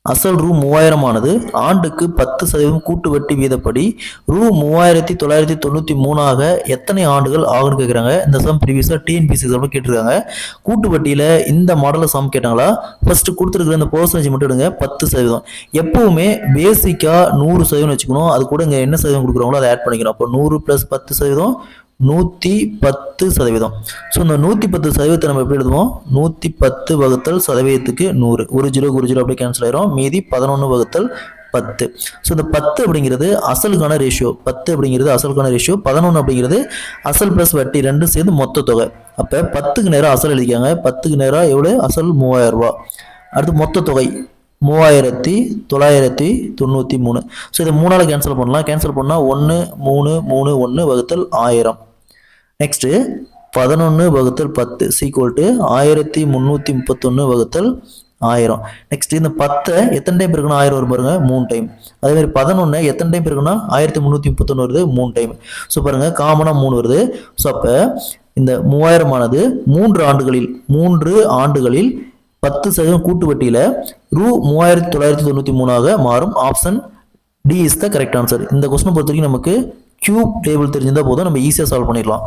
அசல் ரூ 3000 ஆனது ஆண்டுக்கு 10% கூட்டு வட்டி வீதப்படி ரூ 3993 எத்தனை ஆண்டுகள் ஆகும்னு கேட்குறாங்க. இந்த சம் ப்ரீவியஸாக டிஎன்பிசி எக்ஸாமில் கேட்டிருக்காங்க. கூட்டு வட்டியில் இந்த மாடலில் சம் கேட்டாங்களா? ஃபர்ஸ்ட் கொடுத்துருக்குற இந்த பர்சன்டேஜ் மட்டும் எடுங்க. 10%. எப்பவுமே பேசிக்காக 100% வச்சுக்கணும். அது கூட இங்கே என்ன சதவீதம் கொடுக்குறாங்களோ அதை ஆட் பண்ணிக்கணும். அப்போ 100 + 10%, 110%. ஸோ இந்த 110% நம்ம எப்படி எழுதுவோம்? 110 வகுத்தல் சதவீதத்துக்கு 100. ஒரு ஜீரோக்கு ஒரு ஜீரோ அப்படியே கேன்சல் ஆயிரும். மீதி 11 வகுத்தல் 10. ஸோ இந்த 10 அப்படிங்கிறது அசலுக்கான ரேஷியோ. 10 அப்படிங்கிறது அசலுக்கான ரேஷியோ. 11 அப்படிங்கிறது அசல் ப்ளஸ் வட்டி ரெண்டும் சேர்ந்து மொத்த தொகை. அப்போ 10க்கு நேரம் அசல் எழுதிக்காங்க. 10க்கு நேரம் எவ்வளோ? அசல் 3000 ரூபா. அடுத்து மொத்த தொகை 3993. ஸோ இதை 3ஆல் கேன்சல் பண்ணலாம். கேன்சல் பண்ணால் 1 3 3 1 வகுத்தல் 1000. நெக்ஸ்ட் 11 வகுத்தல் 10 = 1331 வகுத்தல் 1000. நெக்ஸ்ட் இந்த 10 எத்தனை டைம் இருக்குன்னா 1000 வரும் பாருங்க, 3 டைம். அதே மாதிரி 11 எத்தனை டைம் இருக்குன்னா 1331 வருது, 3 டைம். ஸோ பாருங்க காமனா 3 வருது. ஸோ அப்போ இந்த 3000 ஆனது 3 ஆண்டுகளில் 10% கூட்டு வட்டியில ரூ 3993 மாறும். Option D is the correct answer. இந்த கொஸ்டின் பொறுத்த வரைக்கும் நமக்கு கியூப் டேபிள் தெரிஞ்சிருந்தா போதும், நம்ம ஈஸியாக சால்வ் பண்ணிடலாம்.